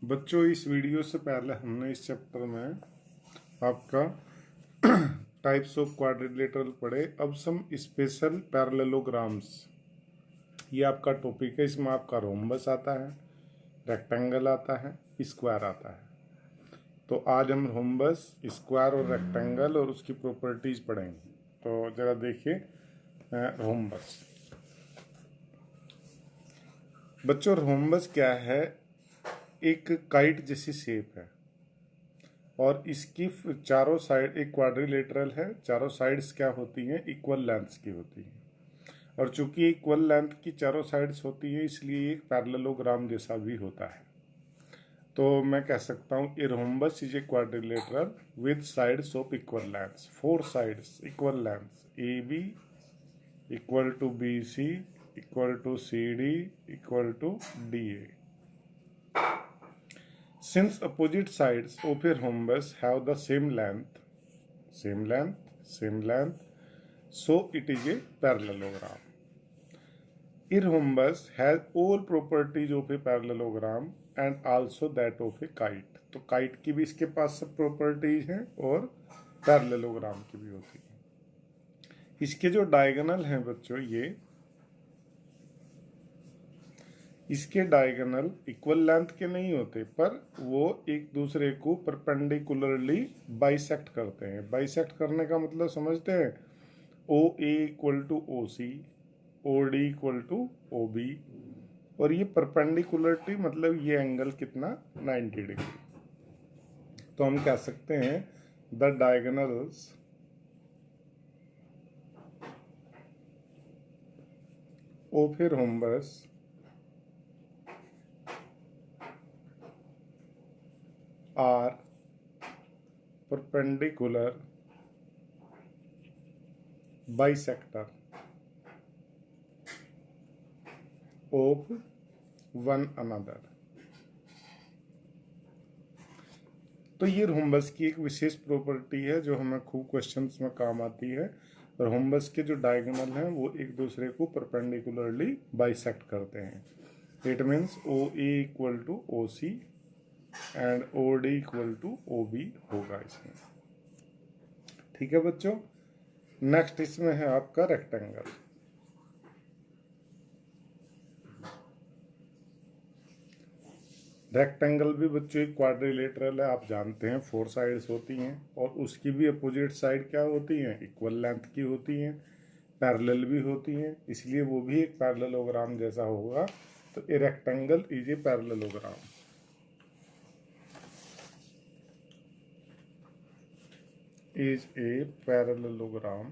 बच्चों, इस वीडियो से पहले हमने इस चैप्टर में आपका टाइप्स ऑफ क्वाड्रिलेटरल पढ़े। अब सम स्पेशल पैरेललोग्राम्स, ये आपका टॉपिक है। इसमें आपका रोम्बस आता है, रेक्टेंगल आता है, स्क्वायर आता है। तो आज हम रोम्बस, स्क्वायर और रेक्टेंगल और उसकी प्रॉपर्टीज पढ़ेंगे। तो जरा देखिए रोम्बस। बच्चों, रोम्बस क्या है? एक काइट जैसी शेप है और इसकी चारों साइड एक क्वाड्रिलेटरल है। चारों साइड्स क्या होती हैं? इक्वल लेंथ्स की होती हैं। और चूंकि इक्वल लेंथ की चारों साइड्स होती है, इसलिए एक पैरेललोग्राम जैसा भी होता है। तो मैं कह सकता हूँ a rhombus is a quadrilateral with sides of equal lengths. 4 sides equal lengths, A B equal to B C equal to C D equal to D A. Since opposite sides of a rhombus have the same length, so it is a parallelogram. A rhombus has all properties of a parallelogram and also that of a kite. तो kite की भी इसके पास सब properties हैं और parallelogram की भी होती है। इसके जो डायगोनल हैं बच्चों, इसके डायगोनल इक्वल लेंथ के नहीं होते, पर वो एक दूसरे को परपेंडिकुलरली बाइसेक्ट करते हैं। बाइसेक्ट करने का मतलब समझते हैं? O A equal to O C, O D equal to O B. और ये परपेंडिकुलरिटी मतलब ये एंगल कितना? 90 डिग्री। तो हम कह सकते हैं the diagonals of a rhombus are perpendicular bisector of one another। तो ये रोम्बस की एक विशेष प्रॉपर्टी है जो हमें खूब क्वेश्चंस में काम आती है। रोम्बस के जो डायगोनल हैं वो एक दूसरे को परपेंडिकुलरली बाइसेक्ट करते हैं। It means O A equal to O C and O D equal to O B होगा इसमें। ठीक है बच्चों। नेक्स्ट इसमें है आपका रेक्टेंगल। रेक्टेंगल भी बच्चों एक क्वाड्रिलेटरल है, आप जानते हैं 4 साइड्स होती हैं और उसकी भी अपोजिट साइड क्या होती हैं? इक्वल लेंथ की होती हैं, पैरेलल भी होती हैं, इसलिए वो भी एक पैरेललोग्राम जैसा होगा। तो a rectangle is a parallelogram. is a parallelogram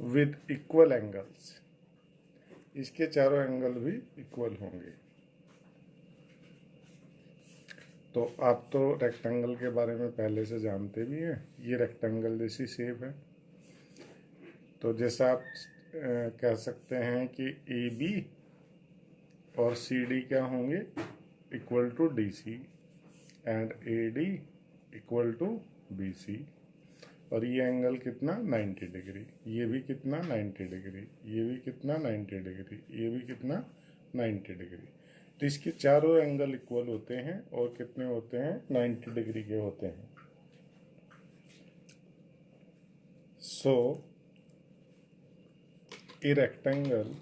with equal angles। इसके चारों एंगल भी इक्वल होंगे। तो आप तो रेक्टेंगल के बारे में पहले से जानते भी हैं। ये रेक्टेंगल जैसी शेप है। तो जैसा आप कह सकते हैं कि ए बी और सी डी क्या होंगे? Equal to D C and A D equal to B C. और ये एंगल कितना? 90 डिग्री। ये भी कितना? 90 डिग्री। ये भी कितना? 90 डिग्री। ये भी कितना? 90 डिग्री। तो इसके चारों एंगल इक्वल होते हैं और कितने होते हैं? 90 डिग्री के होते हैं। So a rectangle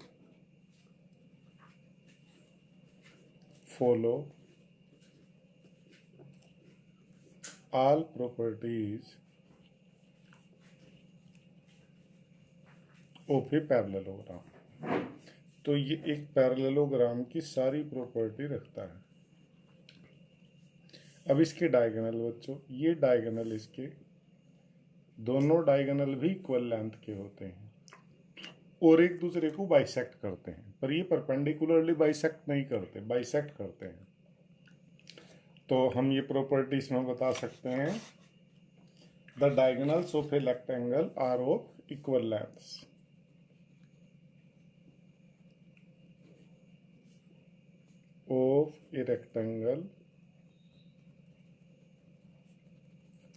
follow all properties of a parallelogram। तो ये एक पैरेललोग्राम की सारी प्रॉपर्टी रखता है। अब इसके डायगोनल बच्चों, ये डायगोनल इसके दोनों डायगोनल भी इक्वल लेंथ के होते हैं और एक दूसरे को बाइसेक्ट करते हैं, पर ये परपेंडिकुलरली बाइसेक्ट नहीं करते, बाइसेक्ट करते हैं। तो हम ये प्रॉपर्टी इसमें बता सकते हैं। The diagonals of a rectangle are of equal lengths. Of a rectangle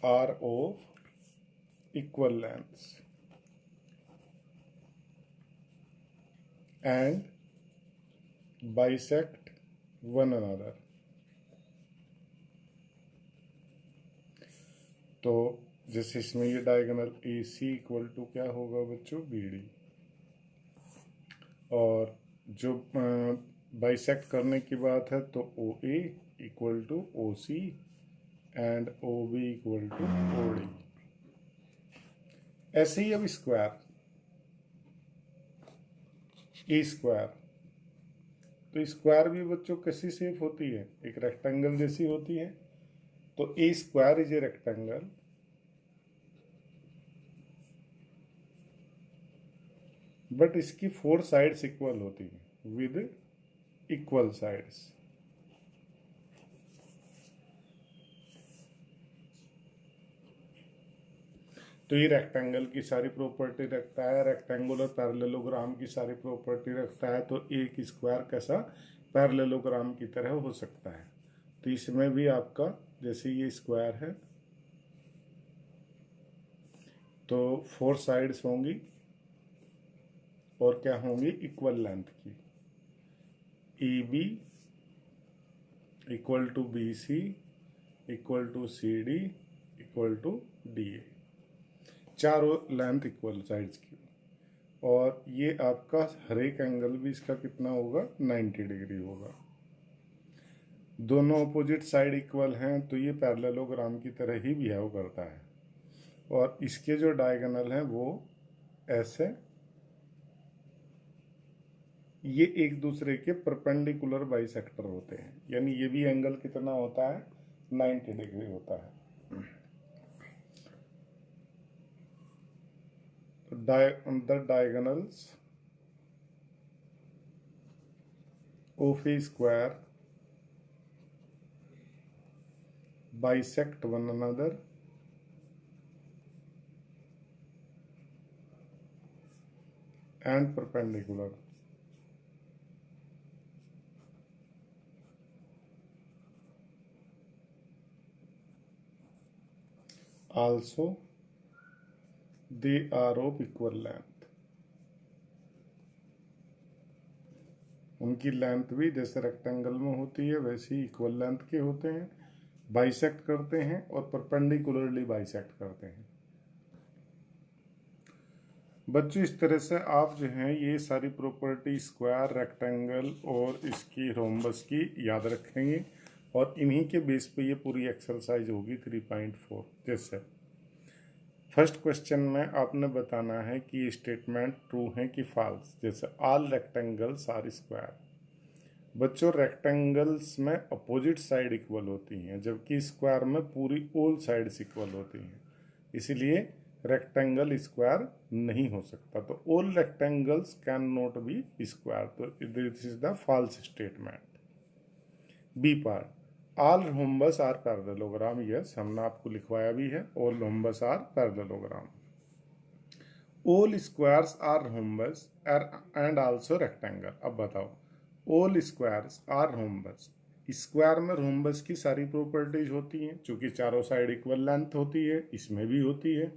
are of equal lengths and bisect one another. तो जैसे इसमें ये diagonal A C equal to क्या होगा बच्चों, बी डी। और जो बाइसेक्ट करने की बात है तो O A equal to O C and O B equal to O D. ऐसे ही अब स्क्वायर, ए स्क्वायर, तो स्क्वायर भी बच्चों कैसी शेप होती है, एक रेक्टेंगल जैसी होती है। तो a square is a rectangle but इसकी 4 साइड्स इक्वल होती है विद इक्वल साइड्स। तो ये रेक्टेंगल की सारी प्रॉपर्टी रखता है, रेक्टेंगुलर पैरेललोग्राम की सारी प्रॉपर्टी रखता है। तो एक स्क्वायर कैसा पैरेललोग्राम की तरह हो सकता है। तो इसमें भी आपका जैसे ये स्क्वायर है तो 4 साइड्स होंगी और क्या होंगी, इक्वल लेंथ की। E B equal to B C equal to C D equal to D A, चारों लेंथ इक्वल साइड्स की। और ये आपका हर एक एंगल भी इसका कितना होगा, 90 डिग्री होगा। दोनों अपोजिट साइड इक्वल हैं तो ये पैरेललोग्राम की तरह ही बिहेव करता है। और इसके जो डायगोनल हैं वो ऐसे, ये एक दूसरे के परपेंडिकुलर बाइसेक्टर होते हैं, यानी ये भी एंगल कितना होता है, 90 डिग्री होता है। the diagonals of a square bisect one another and perpendicular. Also they are of equal length. उनकी लेंथ भी जैसे रेक्टेंगल में होती है वैसे ही इक्वल लेंथ के होते हैं, बाइसेक्ट करते हैं और परपेंडिकुलरली बाइसेक्ट करते हैं। बच्चों इस तरह से आप जो हैं ये सारी प्रॉपर्टी स्क्वायर, रेक्टेंगल और इसकी रोम्बस की याद रखेंगे और इन्हीं के बेस पे ये पूरी एक्सरसाइज होगी 3.4। जैसे फर्स्ट क्वेश्चन में आपने बताना है कि ये स्टेटमेंट ट्रू है कि फॉल्स। जैसे ऑल रेक्टेंगल्स आर स्क्वायर। बच्चों रेक्टेंगल्स में अपोजिट साइड इक्वल होती हैं जबकि स्क्वायर में पूरी ऑल साइड्स इक्वल होती हैं, इसीलिए रेक्टेंगल स्क्वायर नहीं हो सकता। तो all rectangles can not be square, तो this is the false statement. B part, all rhombus are parallelogram. Yes, हमने आपको लिखवाया भी है, all rhombus are parallelogram. All squares are rhombus and also rectangle. अब बताओ, all squares are rhombus, square में rhombus की सारी प्रॉपर्टीज होती हैं, चूंकि चारों साइड इक्वल लेंथ होती है, इसमें भी होती है।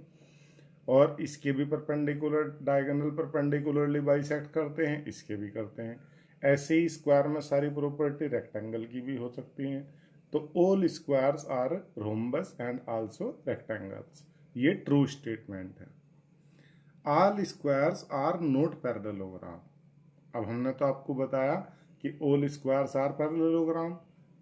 और इसके भी परपेंडिकुलर डायगोनल परपेंडिकुलरली बाइसेक्ट करते हैं, इसके भी करते हैं। ऐसे ही स्क्वायर में सारी प्रॉपर्टी रेक्टेंगल की भी हो सकती हैं। तो all squares are rhombus and also rectangles, ये ट्रू स्टेटमेंट है। All squares are not parallelogram. अब हमने तो आपको बताया कि ऑल स्क्वायर्स आर पैरेललोग्राम,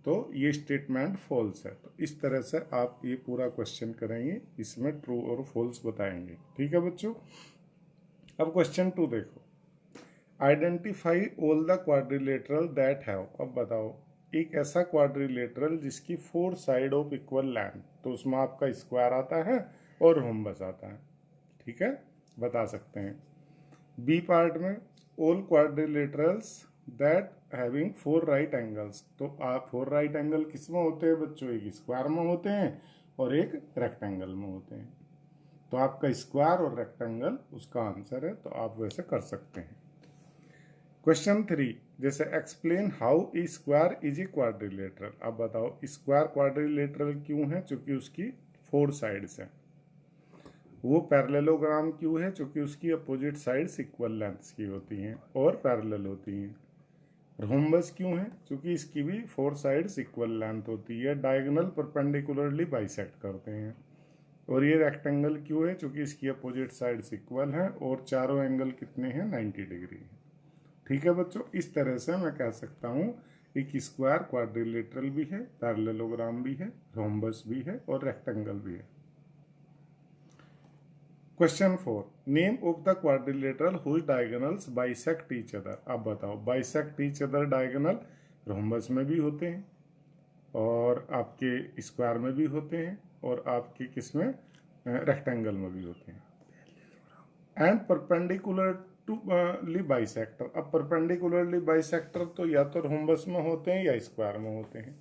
तो ये स्टेटमेंट फॉल्स है। तो इस तरह से आप ये पूरा क्वेश्चन करेंगे, इसमें ट्रू और फॉल्स बताएंगे। ठीक है बच्चों। अब क्वेश्चन 2 देखो, identify all the quadrilateral that have. अब बताओ एक ऐसा क्वाड्रिलेटरल जिसकी 4 साइड ऑफ इक्वल लेंथ, तो उसमें आपका स्क्वायर आता है और रोम्बस आता है। ठीक है, बता सकते हैं। बी पार्ट में all quadrilaterals that having 4 right angles. तो आप 4 राइट एंगल किस में होते हैं बच्चों, एक स्क्वायर में होते हैं और एक रेक्टेंगल में होते हैं। तो आपका स्क्वायर और रेक्टेंगल उसका आंसर है, तो आप वैसे कर सकते हैं। क्वेश्चन 3, जैसे explain how a square is a quadrilateral. अब बताओ स्क्वायर क्वाड्रिलेटरल क्यों है, क्योंकि उसकी 4 साइड्स हैं। वो पैरेललोग्राम क्यों है, क्योंकि उसकी अपोजिट साइड्स इक्वल लेंथ्स की होती हैं और पैरेलल होती हैं। रोम्बस क्यों है? क्योंकि इसकी भी 4 साइड्स इक्वल लेंथ होती है, डायगोनल परपेंडिकुलरली बाइसेक्ट करते हैं। और ये रेक्टेंगल क्यों है? क्योंकि इसकी अपोजिट साइड्स इक्वल हैं और चारों एंगल कितने हैं? 90 डिग्री। ठीक है बच्चों, इस तरह से मैं कह सकता हूँ एक स्क्वायर क्वाड्रिलेटरल भी है, पैरेललोग्राम भी है, रोम्बस भी है और रेक्टेंगल भी है। Question 4, name of the quadrilateral whose diagonals bisect each other. अब बताओ, bisect each other diagonal rhombus में भी होते हैं और आपके स्क्वायर में भी होते हैं और आपके किस में? रेक्टेंगल में भी होते हैं। And perpendicularly bisector. अब परपेंडिकुलरली बाइसेक्टर तो या तो रोम्बस में होते हैं या स्क्वायर में होते हैं।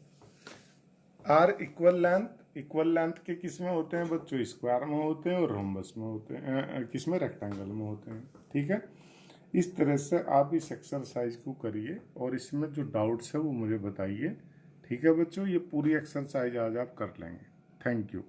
आर इक्वल लेंथ के किस में होते हैं बच्चों? स्क्वायर में होते हैं और रोम्बस में होते हैं, किस में? रेक्टेंगल में होते हैं। ठीक है, इस तरह से आप इस एक्सरसाइज को करिए और इसमें जो डाउट्स है वो मुझे बताइए। ठीक है बच्चों, ये पूरी एक्सरसाइज आज आप कर लेंगे। Thank you.